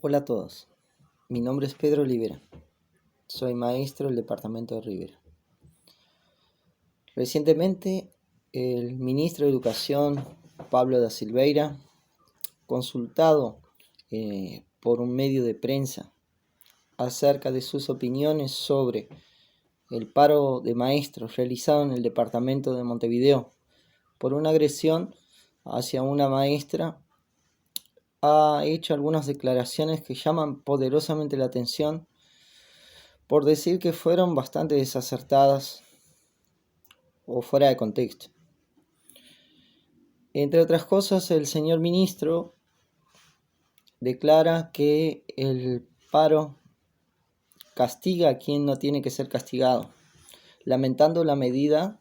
Hola a todos, mi nombre es Pedro Olivera, soy maestro del departamento de Rivera. Recientemente, el ministro de Educación, Pablo da Silveira, consultado por un medio de prensa acerca de sus opiniones sobre el paro de maestros realizado en el departamento de Montevideo por una agresión hacia una maestra, ha hecho algunas declaraciones que llaman poderosamente la atención por decir que fueron bastante desacertadas o fuera de contexto. Entre otras cosas, el señor ministro declara que el paro castiga a quien no tiene que ser castigado, lamentando la medida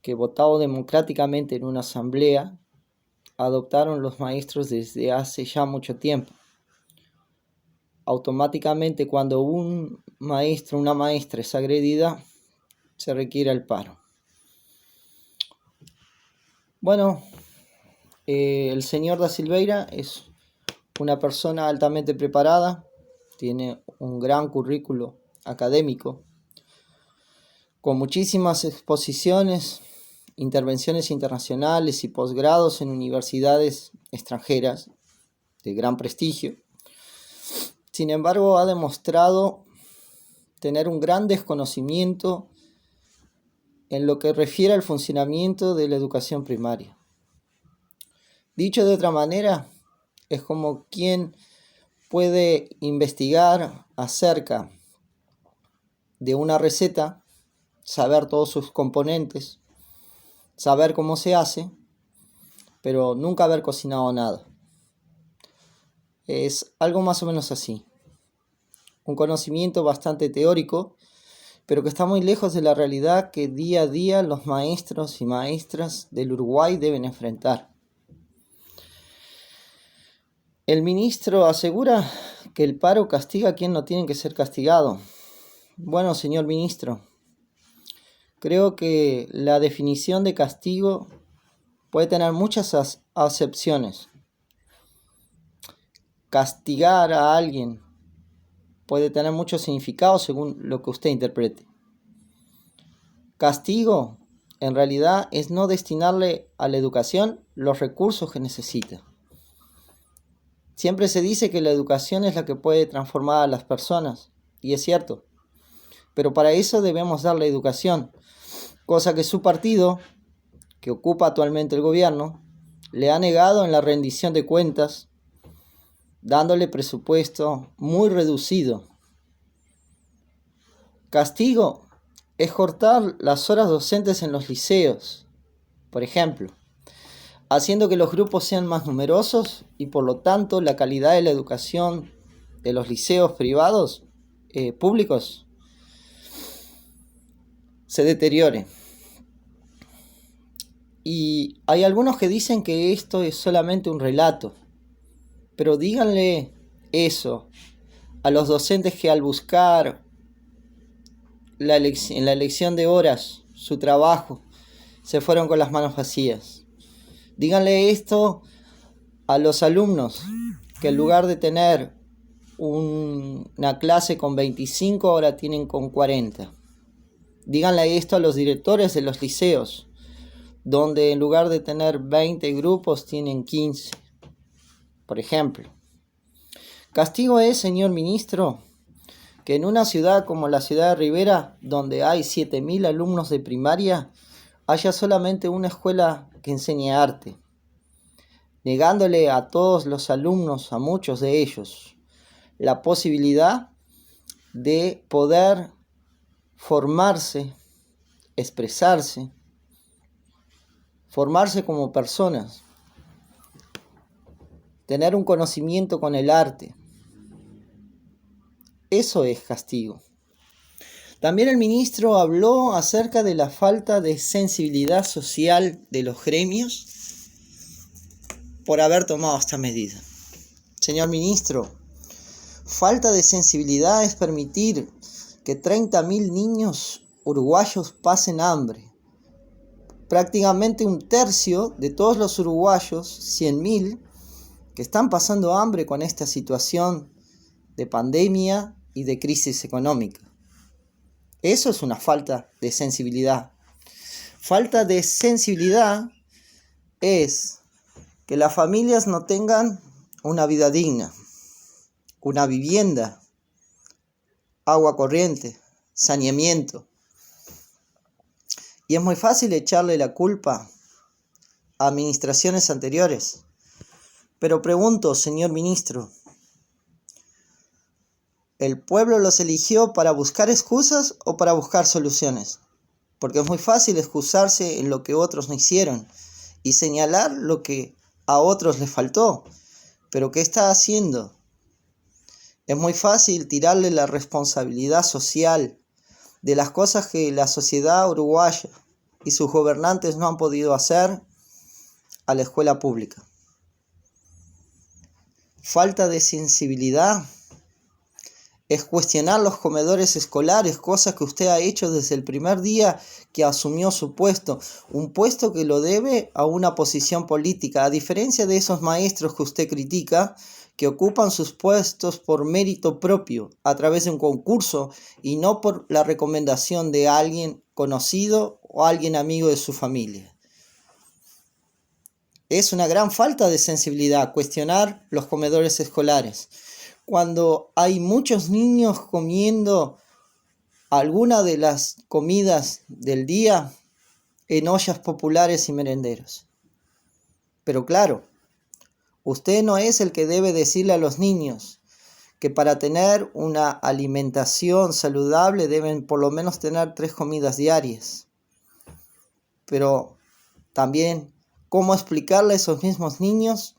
que, votado democráticamente en una asamblea, adoptaron los maestros desde hace ya mucho tiempo. Automáticamente, cuando un maestro o una maestra es agredida, se requiere el paro. Bueno, el señor da Silveira es una persona altamente preparada, tiene un gran currículo académico, con muchísimas exposiciones, intervenciones internacionales y posgrados en universidades extranjeras de gran prestigio. Sin embargo, ha demostrado tener un gran desconocimiento en lo que refiere al funcionamiento de la educación primaria. Dicho de otra manera, es como quien puede investigar acerca de una receta, saber todos sus componentes, saber cómo se hace, pero nunca haber cocinado nada. Es algo más o menos así. Un conocimiento bastante teórico, pero que está muy lejos de la realidad que día a día los maestros y maestras del Uruguay deben enfrentar. El ministro asegura que el paro castiga a quien no tiene que ser castigado. Bueno, señor ministro, creo que la definición de castigo puede tener muchas acepciones. Castigar a alguien puede tener muchos significados según lo que usted interprete. Castigo, en realidad, es no destinarle a la educación los recursos que necesita. Siempre se dice que la educación es la que puede transformar a las personas, y es cierto. Pero para eso debemos darle educación, cosa que su partido, que ocupa actualmente el gobierno, le ha negado en la rendición de cuentas, dándole presupuesto muy reducido. Castigo es cortar las horas docentes en los liceos, por ejemplo, haciendo que los grupos sean más numerosos y por lo tanto la calidad de la educación de los liceos privados, públicos, se deteriore. Y hay algunos que dicen que esto es solamente un relato, pero díganle eso a los docentes que al buscar en la elección de horas su trabajo se fueron con las manos vacías. Díganle esto a los alumnos que en lugar de tener una clase con 25 ahora tienen con 40. Díganle esto a los directores de los liceos, donde en lugar de tener 20 grupos tienen 15, por ejemplo. Castigo es, señor ministro, que en una ciudad como la ciudad de Rivera, donde hay 7.000 alumnos de primaria, haya solamente una escuela que enseñe arte, negándole a todos los alumnos, a muchos de ellos, la posibilidad de poder formarse, expresarse, formarse como personas, tener un conocimiento con el arte. Eso es castigo. También el ministro habló acerca de la falta de sensibilidad social de los gremios por haber tomado esta medida. Señor ministro, falta de sensibilidad es permitir que 30.000 niños uruguayos pasen hambre. Prácticamente un tercio de todos los uruguayos, 100.000, que están pasando hambre con esta situación de pandemia y de crisis económica. Eso es una falta de sensibilidad. Falta de sensibilidad es que las familias no tengan una vida digna, una vivienda, agua corriente, saneamiento. Y es muy fácil echarle la culpa a administraciones anteriores. Pero pregunto, señor ministro, ¿el pueblo los eligió para buscar excusas o para buscar soluciones? Porque es muy fácil excusarse en lo que otros no hicieron y señalar lo que a otros les faltó. Pero ¿qué está haciendo? Es muy fácil tirarle la responsabilidad social de las cosas que la sociedad uruguaya y sus gobernantes no han podido hacer a la escuela pública. Falta de sensibilidad es cuestionar los comedores escolares, cosas que usted ha hecho desde el primer día que asumió su puesto, un puesto que lo debe a una posición política, a diferencia de esos maestros que usted critica, que ocupan sus puestos por mérito propio, a través de un concurso y no por la recomendación de alguien conocido o alguien amigo de su familia. Es una gran falta de sensibilidad cuestionar los comedores escolares, cuando hay muchos niños comiendo alguna de las comidas del día en ollas populares y merenderos. Pero claro, usted no es el que debe decirle a los niños que para tener una alimentación saludable deben por lo menos tener 3 comidas diarias. Pero también, ¿cómo explicarle a esos mismos niños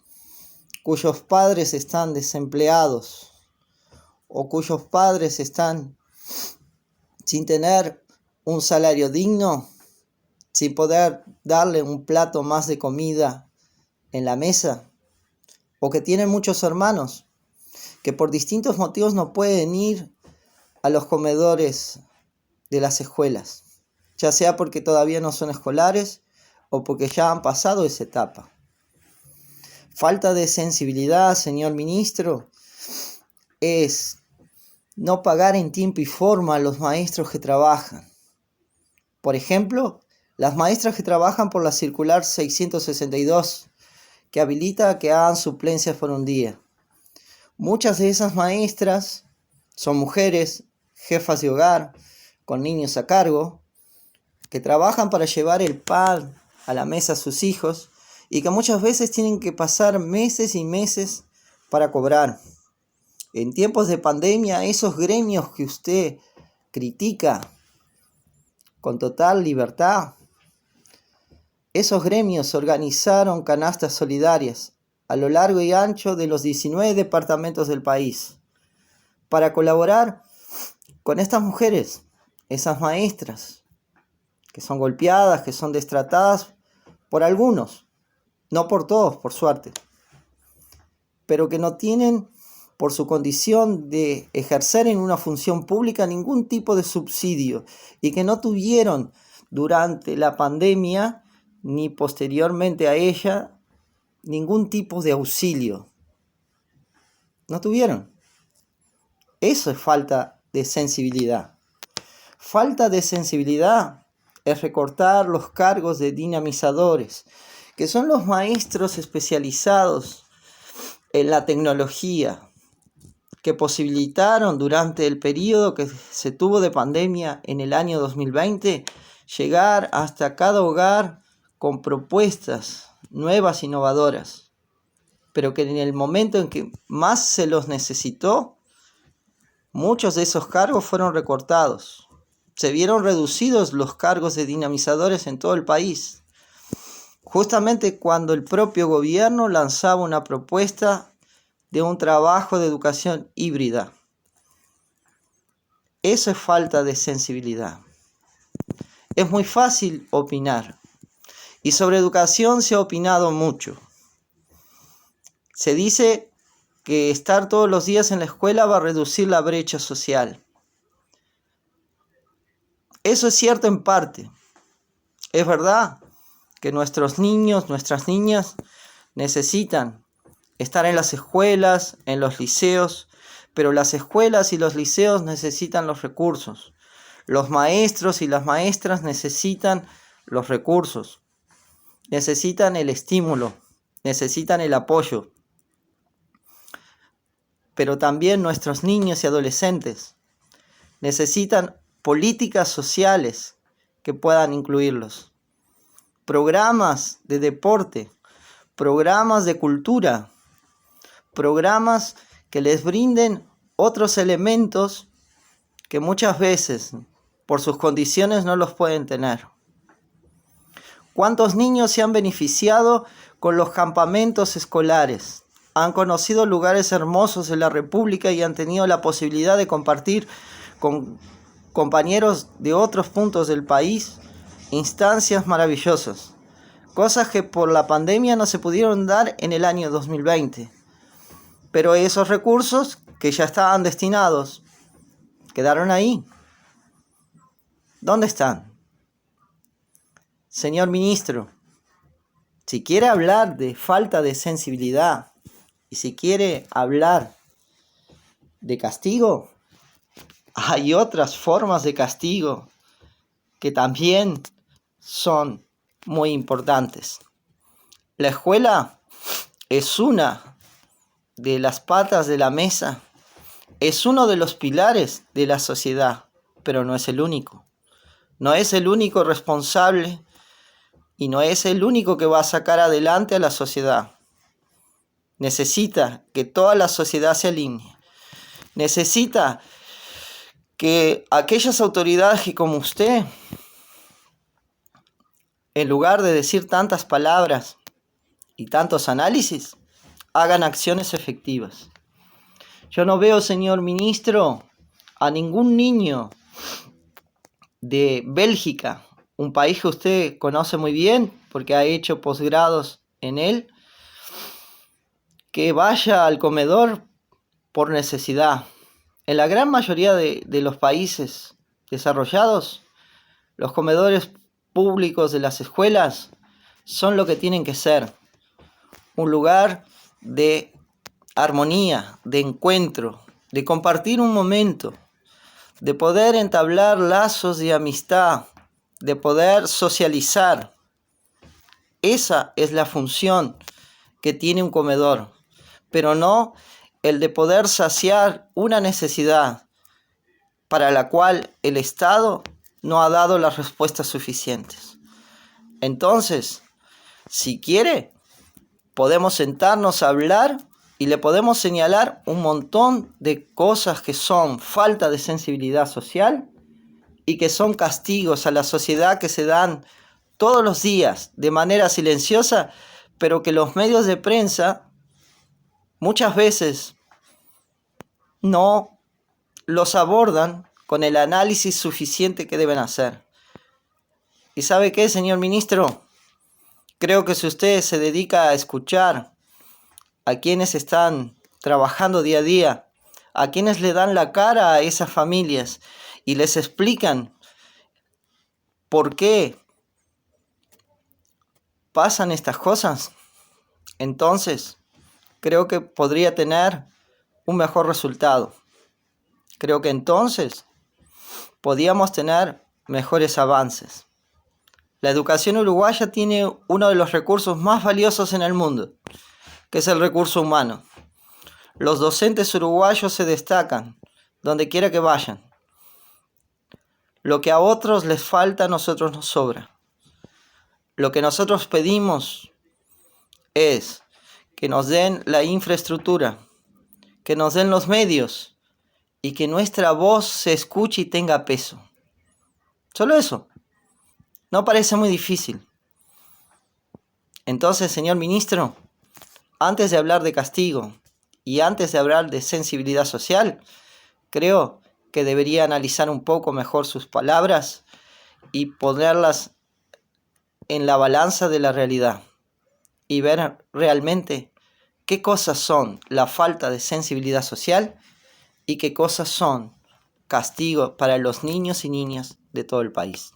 cuyos padres están desempleados o cuyos padres están sin tener un salario digno, sin poder darle un plato más de comida en la mesa, o que tienen muchos hermanos que por distintos motivos no pueden ir a los comedores de las escuelas, ya sea porque todavía no son escolares o porque ya han pasado esa etapa? Falta de sensibilidad, señor ministro, es no pagar en tiempo y forma a los maestros que trabajan. Por ejemplo, las maestras que trabajan por la circular 662, que habilita a que hagan suplencias por un día. Muchas de esas maestras son mujeres, jefas de hogar, con niños a cargo, que trabajan para llevar el pan a la mesa a sus hijos y que muchas veces tienen que pasar meses y meses para cobrar. En tiempos de pandemia, esos gremios que usted critica con total libertad, esos gremios organizaron canastas solidarias a lo largo y ancho de los 19 departamentos del país para colaborar con estas mujeres, esas maestras, que son golpeadas, que son destratadas por algunos, no por todos, por suerte, pero que no tienen, por su condición de ejercer en una función pública, ningún tipo de subsidio y que no tuvieron durante la pandemia ni posteriormente a ella ningún tipo de auxilio. No tuvieron. Eso es falta de sensibilidad. Falta de sensibilidad es recortar los cargos de dinamizadores, que son los maestros especializados en la tecnología, que posibilitaron durante el periodo que se tuvo de pandemia en el año 2020 llegar hasta cada hogar con propuestas nuevas, innovadoras, pero que en el momento en que más se los necesitó, muchos de esos cargos fueron recortados. Se vieron reducidos los cargos de dinamizadores en todo el país, justamente cuando el propio gobierno lanzaba una propuesta de un trabajo de educación híbrida. Eso es falta de sensibilidad. Es muy fácil opinar, y sobre educación se ha opinado mucho. Se dice que estar todos los días en la escuela va a reducir la brecha social. Eso es cierto en parte. Es verdad que nuestros niños, nuestras niñas necesitan estar en las escuelas, en los liceos, pero las escuelas y los liceos necesitan los recursos. Los maestros y las maestras necesitan los recursos, necesitan el estímulo, necesitan el apoyo. Pero también nuestros niños y adolescentes necesitan políticas sociales que puedan incluirlos, programas de deporte, programas de cultura, programas que les brinden otros elementos que muchas veces por sus condiciones no los pueden tener. ¿Cuántos niños se han beneficiado con los campamentos escolares? Han conocido lugares hermosos en la República y han tenido la posibilidad de compartir con compañeros de otros puntos del país instancias maravillosas, cosas que por la pandemia no se pudieron dar en el año 2020. Pero esos recursos que ya estaban destinados quedaron ahí. ¿Dónde están? Señor ministro, si quiere hablar de falta de sensibilidad y si quiere hablar de castigo, hay otras formas de castigo que también son muy importantes. La escuela es una de las patas de la mesa, es uno de los pilares de la sociedad, pero no es el único. No es el único responsable y no es el único que va a sacar adelante a la sociedad. Necesita que toda la sociedad se alinee. Necesita que aquellas autoridades que como usted, en lugar de decir tantas palabras y tantos análisis, hagan acciones efectivas. Yo no veo, señor ministro, a ningún niño de Bélgica, un país que usted conoce muy bien porque ha hecho posgrados en él, que vaya al comedor por necesidad. En la gran mayoría de los países desarrollados, los comedores públicos de las escuelas son lo que tienen que ser: un lugar de armonía, de encuentro, de compartir un momento, de poder entablar lazos de amistad, de poder socializar. Esa es la función que tiene un comedor, pero no el de poder saciar una necesidad para la cual el Estado no ha dado las respuestas suficientes. Entonces, si quiere, podemos sentarnos a hablar y le podemos señalar un montón de cosas que son falta de sensibilidad social y que son castigos a la sociedad que se dan todos los días de manera silenciosa, pero que los medios de prensa muchas veces no los abordan con el análisis suficiente que deben hacer. ¿Y sabe qué, señor ministro? Creo que si usted se dedica a escuchar a quienes están trabajando día a día, a quienes le dan la cara a esas familias y les explican por qué pasan estas cosas, entonces creo que podría tener un mejor resultado. Creo que entonces podíamos tener mejores avances. La educación uruguaya tiene uno de los recursos más valiosos en el mundo, que es el recurso humano. Los docentes uruguayos se destacan donde quiera que vayan. Lo que a otros les falta, a nosotros nos sobra. Lo que nosotros pedimos es que nos den la infraestructura, que nos den los medios y que nuestra voz se escuche y tenga peso. Solo eso. No parece muy difícil. Entonces, señor ministro, antes de hablar de castigo y antes de hablar de sensibilidad social, creo que debería analizar un poco mejor sus palabras y ponerlas en la balanza de la realidad y ver realmente qué cosas son la falta de sensibilidad social y qué cosas son castigo para los niños y niñas de todo el país.